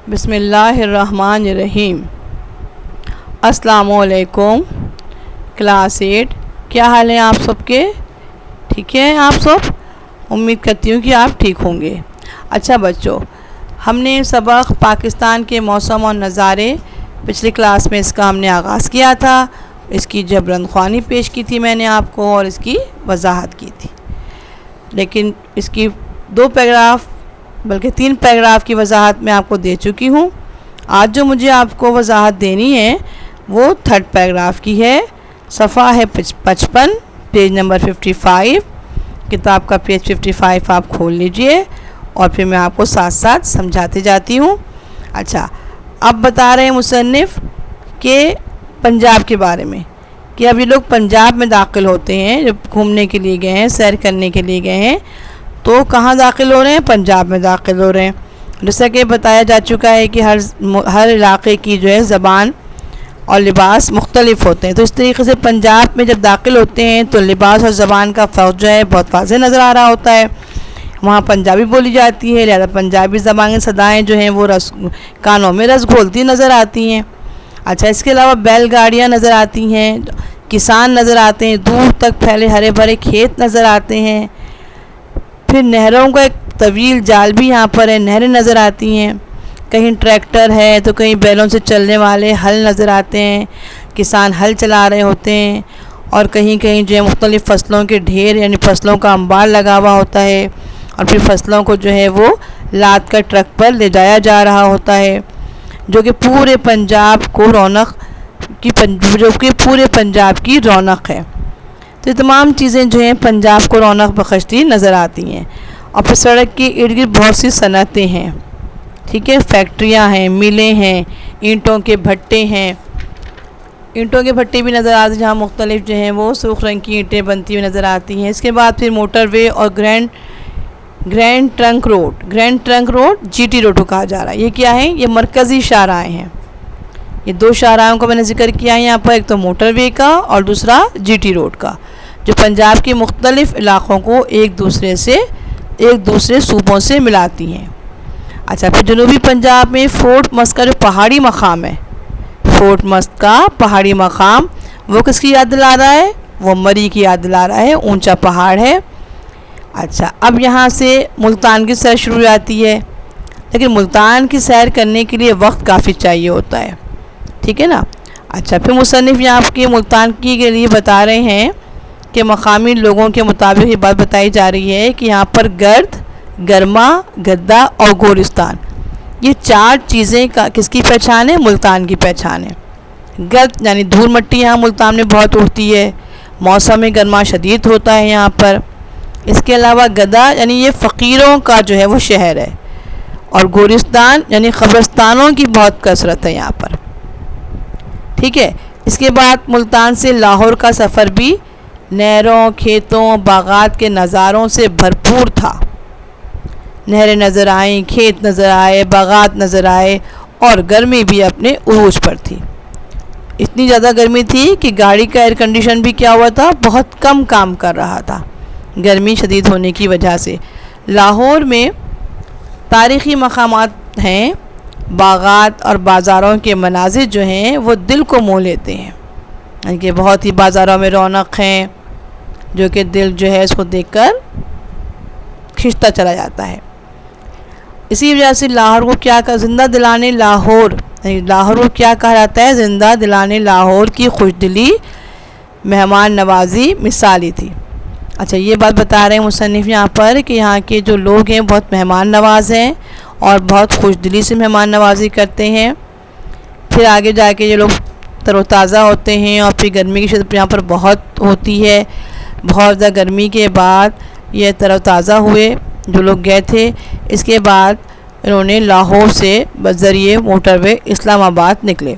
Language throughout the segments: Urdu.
بسم اللہ الرحمن الرحیم۔ السلام علیکم کلاس 8، کیا حال ہے آپ سب کے؟ ٹھیک ہے آپ سب؟ امید کرتی ہوں کہ آپ ٹھیک ہوں گے۔ اچھا بچوں، ہم نے سبق پاکستان کے موسم اور نظارے پچھلی کلاس میں اس کا ہم نے آغاز کیا تھا۔ اس کی جبراً خوانی پیش کی تھی میں نے آپ کو اور اس کی وضاحت کی تھی، لیکن اس کی 2 پیراگراف بلکہ 3 پیراگراف کی وضاحت میں آپ کو دے چکی ہوں۔ آج جو مجھے آپ کو وضاحت دینی ہے وہ 3rd پیراگراف کی ہے۔ صفحہ ہے 55، پیج نمبر 55، کتاب کا پیج 55 آپ کھول لیجئے اور پھر میں آپ کو ساتھ ساتھ سمجھاتے جاتی ہوں۔ اچھا، اب بتا رہے ہیں مصنف کہ پنجاب کے بارے میں کہ اب یہ لوگ پنجاب میں داخل ہوتے ہیں، جب گھومنے کے لیے گئے ہیں، سیر کرنے کے لیے گئے ہیں، تو کہاں داخل ہو رہے ہیں؟ پنجاب میں داخل ہو رہے ہیں۔ جیسا کہ بتایا جا چکا ہے کہ ہر علاقے کی جو ہے زبان اور لباس مختلف ہوتے ہیں، تو اس طریقے سے پنجاب میں جب داخل ہوتے ہیں تو لباس اور زبان کا فرق جو ہے بہت واضح نظر آ رہا ہوتا ہے۔ وہاں پنجابی بولی جاتی ہے، لہذا پنجابی زبان کی صدائیں جو ہیں وہ کانوں میں رس گھولتی نظر آتی ہیں۔ اچھا، اس کے علاوہ بیل گاڑیاں نظر آتی ہیں، کسان نظر آتے ہیں، دور تک پھیلے ہرے بھرے کھیت نظر آتے ہیں، پھر نہروں کا ایک طویل جال بھی یہاں پر ہے، نہریں نظر آتی ہیں، کہیں ٹریکٹر ہے تو کہیں بیلوں سے چلنے والے ہل نظر آتے ہیں، کسان ہل چلا رہے ہوتے ہیں، اور کہیں کہیں جو ہے مختلف فصلوں کے ڈھیر یعنی فصلوں کا انبار لگا ہوا ہوتا ہے، اور پھر فصلوں کو جو ہے وہ لاد کر ٹرک پر لے جایا جا رہا ہوتا ہے، جو کہ پورے پنجاب کو پورے پنجاب کی رونق ہے۔ تو یہ تمام چیزیں جو ہیں پنجاب کو رونق بخشتی نظر آتی ہیں۔ اور پھر سڑک کے ارد گرد بہت سی صنعتیں ہیں، ٹھیک ہے، فیکٹریاں ہیں، ملیں ہیں، اینٹوں کے بھٹے ہیں، اینٹوں کے بھٹے بھی نظر آتے ہیں جہاں مختلف جو ہیں وہ سرخ رنگ کی اینٹیں بنتی ہوئی نظر آتی ہیں۔ اس کے بعد پھر موٹر وے اور grand trunk road G T road کو کہا جا رہا ہے۔ یہ کیا ہے؟ یہ مرکزی شاہراہیں ہیں۔ یہ 2 شاہراہوں کا میں نے ذکر کیا ہے یہاں پر، ایک تو موٹر وے کا اور دوسرا جی ٹی روڈ کا، جو پنجاب کے مختلف علاقوں کو ایک دوسرے صوبوں سے ملاتی ہیں۔ اچھا، پھر جنوبی پنجاب میں فورٹ مسٹ کا جو پہاڑی مقام ہے، فورٹ مسٹ کا پہاڑی مقام، وہ کس کی یاد دلا رہا ہے؟ وہ مری کی یاد دلا رہا ہے، اونچا پہاڑ ہے۔ اچھا، اب یہاں سے ملتان کی سیر شروع ہو جاتی ہے، لیکن ملتان کی سیر کرنے کے لیے وقت کافی چاہیے ہوتا ہے، ٹھیک ہے نا۔ اچھا، پھر مصنف یہاں کے ملتان کی کے لیے بتا رہے ہیں کہ مقامی لوگوں کے مطابق یہ بات بتائی جا رہی ہے کہ یہاں پر گرد، گرما، گدا اور گورستان، یہ 4 چیزیں کس کی پہچان ہے؟ ملتان کی پہچان ہے۔ گرد یعنی دھول مٹی یہاں ملتان میں بہت اڑتی ہے، موسم گرما شدید ہوتا ہے یہاں پر۔ اس کے علاوہ گدا یعنی یہ فقیروں کا جو ہے وہ شہر ہے، اور گورستان یعنی قبرستانوں کی بہت کثرت ہے یہاں پر، ٹھیک ہے۔ اس کے بعد ملتان سے لاہور کا سفر بھی نہروں، کھیتوں، باغات کے نظاروں سے بھرپور تھا۔ نہریں نظر آئیں، کھیت نظر آئے، باغات نظر آئے، اور گرمی بھی اپنے عروج پر تھی۔ اتنی زیادہ گرمی تھی کہ گاڑی کا ایئر کنڈیشن بھی کیا ہوا تھا؟ بہت کم کام کر رہا تھا، گرمی شدید ہونے کی وجہ سے۔ لاہور میں تاریخی مقامات ہیں، باغات اور بازاروں کے مناظر جو ہیں وہ دل کو مو لیتے ہیں، یعنی کہ بہت ہی بازاروں میں رونق ہیں، جو کہ دل جو ہے اس کو دیکھ کر کھنچتا چلا جاتا ہے۔ اسی وجہ سے لاہور کو کیا کہا؟ زندہ دلانے لاہور، یعنی لاہور کو کیا کہا جاتا ہے؟ زندہ دلانے لاہور کی خوش دلی، مہمان نوازی مثالی تھی۔ اچھا، یہ بات بتا رہے ہیں مصنف یہاں پر کہ یہاں کے جو لوگ ہیں بہت مہمان نواز ہیں اور بہت خوش دلی سے مہمان نوازی کرتے ہیں۔ پھر آگے جا کے یہ لوگ تر و تازہ ہوتے ہیں، اور پھر گرمی کی شدت یہاں پر بہت ہوتی ہے۔ بہت زیادہ گرمی کے بعد یہ تر و تازہ ہوئے جو لوگ گئے تھے۔ اس کے بعد انہوں نے لاہور سے بذریعے موٹر وے اسلام آباد نکلے۔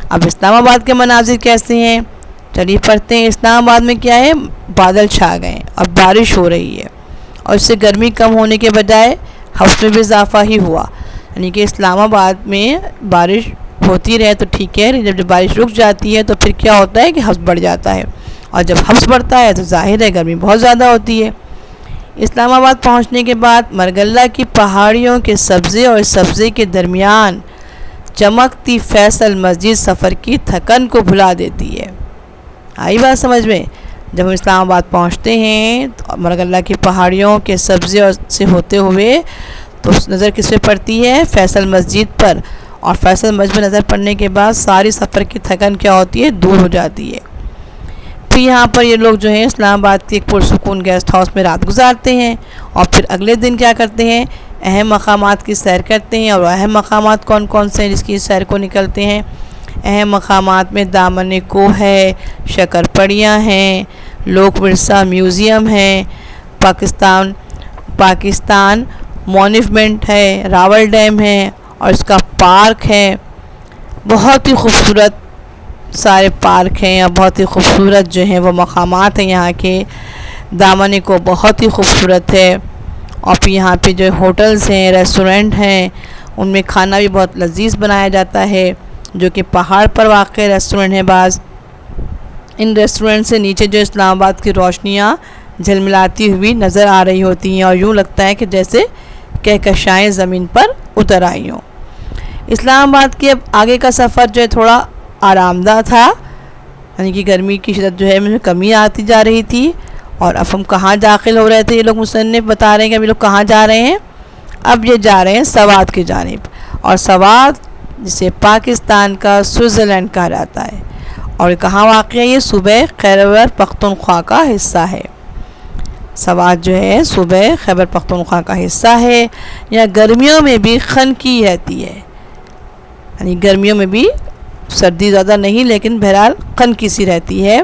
اب اسلام آباد کے مناظر کیسے ہیں؟ چلیے پڑھتے ہیں۔ اسلام آباد میں کیا ہے؟ بادل چھا گئے، اب بارش ہو رہی ہے، اور اس سے گرمی کم ہونے کے بجائے حوض میں بھی اضافہ ہی ہوا، یعنی کہ اسلام آباد میں بارش ہوتی رہے تو ٹھیک ہے، جب بارش رک جاتی ہے تو پھر کیا ہوتا ہے کہ حوض بڑھ جاتا ہے، اور جب حوض بڑھتا ہے تو ظاہر ہے گرمی بہت زیادہ ہوتی ہے۔ اسلام آباد پہنچنے کے بعد مرگلہ کی پہاڑیوں کے سبزے اور سبزے کے درمیان چمکتی فیصل مسجد سفر کی تھکن کو بھلا دیتی ہے۔ آئی بات سمجھ میں؟ جب ہم اسلام آباد پہنچتے ہیں تو مرگلہ کی پہاڑیوں کے سبزے سے ہوتے ہوئے تو نظر کس پہ پڑتی ہے؟ فیصل مسجد پر، اور فیصل مسجد میں نظر پڑنے کے بعد ساری سفر کی تھکن کیا ہوتی ہے؟ دور ہو جاتی ہے۔ پھر یہاں پر یہ لوگ جو ہیں اسلام آباد کے ایک پرسکون گیسٹ ہاؤس میں رات گزارتے ہیں، اور پھر اگلے دن کیا کرتے ہیں؟ اہم مقامات کی سیر کرتے ہیں۔ اور اہم مقامات کون کون سے ہیں جس کی سیر کو نکلتے ہیں؟ اہم مقامات میں دامن کوہ ہے، شکر پڑیاں ہیں، لوک ورثہ میوزیم ہے، پاکستان مونیومنٹ ہے، راول ڈیم ہے، اور اس کا پارک ہے۔ بہت ہی خوبصورت سارے پارک ہیں اور بہت ہی خوبصورت جو ہیں وہ مقامات ہیں یہاں کے۔ دامن کو بہت ہی خوبصورت ہے، اور پھر یہاں پہ جو ہوٹلز ہیں، ریسٹورنٹ ہیں، ان میں کھانا بھی بہت لذیذ بنایا جاتا ہے، جو کہ پہاڑ پر واقع ریسٹورنٹ ہیں بعض۔ ان ریسٹورنٹ سے نیچے جو اسلام آباد کی روشنیاں جھلملاتی ہوئی نظر آ رہی ہوتی ہیں، اور یوں لگتا ہے کہ جیسے کہکشائیں زمین پر اتر آئی ہوں۔ اسلام آباد کے اب آگے کا سفر جو ہے تھوڑا آرام دہ تھا، یعنی کہ گرمی کی شدت جو ہے میں کمی آتی جا رہی تھی۔ اور اب ہم کہاں داخل ہو رہے تھے؟ یہ لوگ مصنف بتا رہے ہیں کہ اب یہ لوگ کہاں جا رہے ہیں؟ اب یہ جا رہے ہیں سوات کی جانب، اور سوات جسے پاکستان کا سوئٹزرلینڈ کہا جاتا ہے، اور یہ کہاں واقع ہے؟ یہ صوبہ خیبر پختونخوا کا حصہ ہے۔ سوات جو ہے صوبہ خیبر پختونخوا کا حصہ ہے۔ یہاں گرمیوں میں بھی خنکی رہتی ہے، یعنی گرمیوں میں بھی سردی زیادہ نہیں لیکن بہرحال خنکی سی رہتی ہے،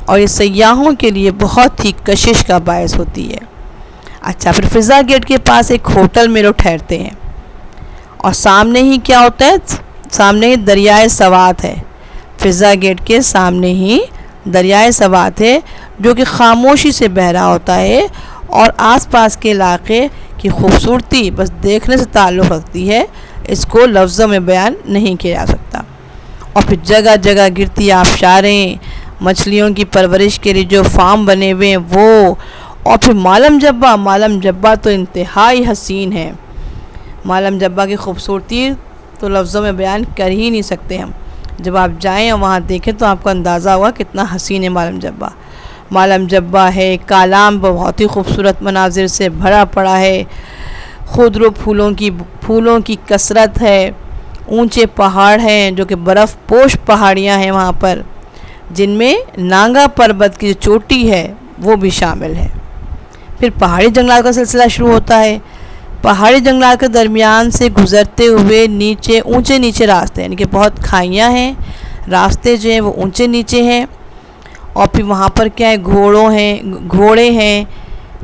اور یہ سیاحوں کے لیے بہت ہی کشش کا باعث ہوتی ہے۔ اچھا، پھر فضا گیٹ کے پاس ایک ہوٹل میں لوگ ٹھہرتے ہیں، اور سامنے ہی کیا ہوتا ہے؟ سامنے ہی دریائے سوات ہے۔ فضا گیٹ کے سامنے ہی دریائے سوات ہے، جو کہ خاموشی سے بہہ رہا ہوتا ہے، اور آس پاس کے علاقے کی خوبصورتی بس دیکھنے سے تعلق رکھتی ہے، اس کو لفظوں میں بیان نہیں کیا جا سکتا۔ اور پھر جگہ جگہ گرتی آبشاریں، مچھلیوں کی پرورش کے لیے جو فارم بنے ہوئے ہیں وہ، اور پھر مالم جبہ تو انتہائی حسین ہے۔ مالم جبہ کی خوبصورتی تو لفظوں میں بیان کر ہی نہیں سکتے ہم۔ جب آپ جائیں اور وہاں دیکھیں تو آپ کو اندازہ ہوگا کتنا حسین ہے مالم جبہ۔ مالم جبہ ہے، کالام بہت ہی خوبصورت مناظر سے بھرا پڑا ہے، خضر پھولوں کی کثرت ہے، اونچے پہاڑ ہیں جو کہ برف پوش پہاڑیاں ہیں وہاں پر، جن میں نانگا پربت کی جو چوٹی ہے وہ بھی شامل ہے۔ پھر پہاڑی جنگلات کا سلسلہ شروع ہوتا ہے۔ پہاڑی جنگلات کے درمیان سے گزرتے ہوئے اونچے نیچے راستے، یعنی کہ بہت کھائیاں ہیں، راستے جو ہیں وہ اونچے نیچے ہیں، اور پھر وہاں پر کیا ہے؟ گھوڑے ہیں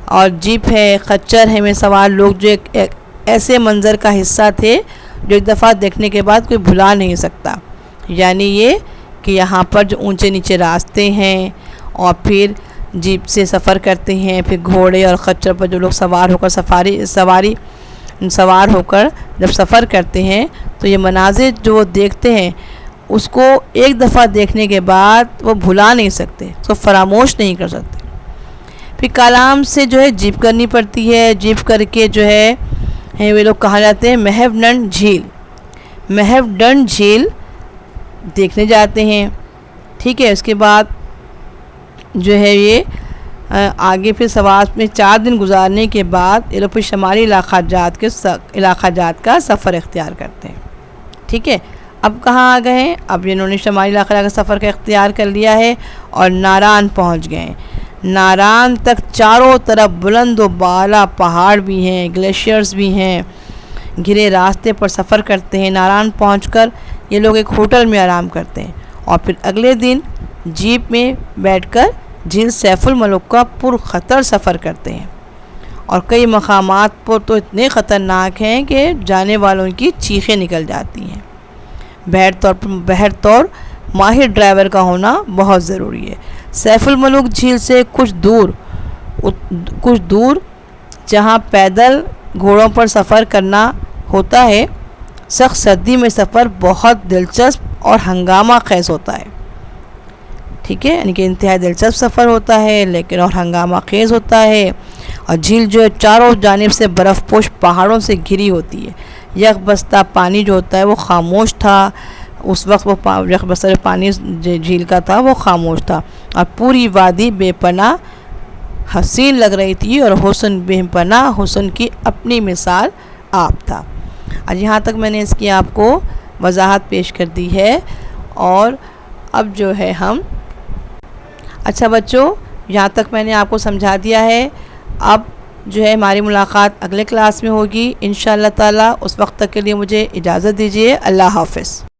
اور جیپ ہے، خچر ہے میں سوار لوگ، جو ایک ایسے منظر کا حصہ تھے جو ایک دفعہ دیکھنے کے بعد کوئی بھلا نہیں سکتا۔ یعنی یہ کہ یہاں پر جو اونچے نیچے راستے ہیں، اور پھر جیپ سے سفر کرتے ہیں، پھر گھوڑے اور خچر پر جو لوگ سوار ہو کر جب سفر کرتے ہیں تو یہ مناظر جو وہ دیکھتے ہیں اس کو ایک دفعہ دیکھنے کے بعد وہ بھلا نہیں سکتے، اس کو فراموش نہیں کر سکتے۔ پھر کالام سے جو ہے جیپ کرنی پڑتی ہے، جیپ کر کے جو ہے وہ لوگ کہا جاتے ہیں مہو ڈنڈ جھیل دیکھنے جاتے ہیں۔ ٹھیک ہے، اس کے بعد جو ہے یہ آگے پھر سوات میں 4 دن گزارنے کے بعد یہ لوگ پھر شمالی علاقہ جات کا سفر اختیار کرتے ہیں۔ ٹھیک ہے، اب کہاں آ گئے ہیں؟ اب انہوں نے شمالی علاقہ کا سفر کا اختیار کر لیا ہے اور ناران پہنچ گئے ہیں۔ ناران تک چاروں طرف بلند و بالا پہاڑ بھی ہیں، گلیشیئرز بھی ہیں، گھرے راستے پر سفر کرتے ہیں۔ ناران پہنچ کر یہ لوگ ایک ہوٹل میں آرام کرتے ہیں، اور پھر اگلے دن جیپ میں بیٹھ کر جھیل سیف الملک کا پرخطر سفر کرتے ہیں، اور کئی مقامات پر تو اتنے خطرناک ہیں کہ جانے والوں کی چیخیں نکل جاتی ہیں۔ بہر طور ماہر ڈرائیور کا ہونا بہت ضروری ہے۔ سیف الملک جھیل سے کچھ دور جہاں پیدل گھوڑوں پر سفر کرنا ہوتا ہے، سخت سردی میں سفر بہت دلچسپ اور ہنگامہ خیز ہوتا ہے۔ ٹھیک ہے، یعنی کہ انتہائی دلچسپ سفر ہوتا ہے لیکن اور ہنگامہ خیز ہوتا ہے، اور جھیل جو ہے چاروں جانب سے برف پوش پہاڑوں سے گھری ہوتی ہے۔ یک بستہ پانی جو ہوتا ہے وہ خاموش تھا، اس وقت وہ یک بستہ پانی جھیل کا تھا وہ خاموش تھا، اور پوری وادی بے پناہ حسین لگ رہی تھی، اور حسن بے پناہ حسن کی اپنی مثال آپ تھا۔ اور یہاں تک میں نے اس کی آپ کو وضاحت پیش کر دی ہے۔ اور اب جو ہے ہم اچھا بچوں، یہاں تک میں نے آپ کو سمجھا دیا ہے۔ اب جو ہے ہماری ملاقات اگلے کلاس میں ہوگی انشاءاللہ تعالی۔ اس وقت تک کے لیے مجھے اجازت دیجیے۔ اللہ حافظ۔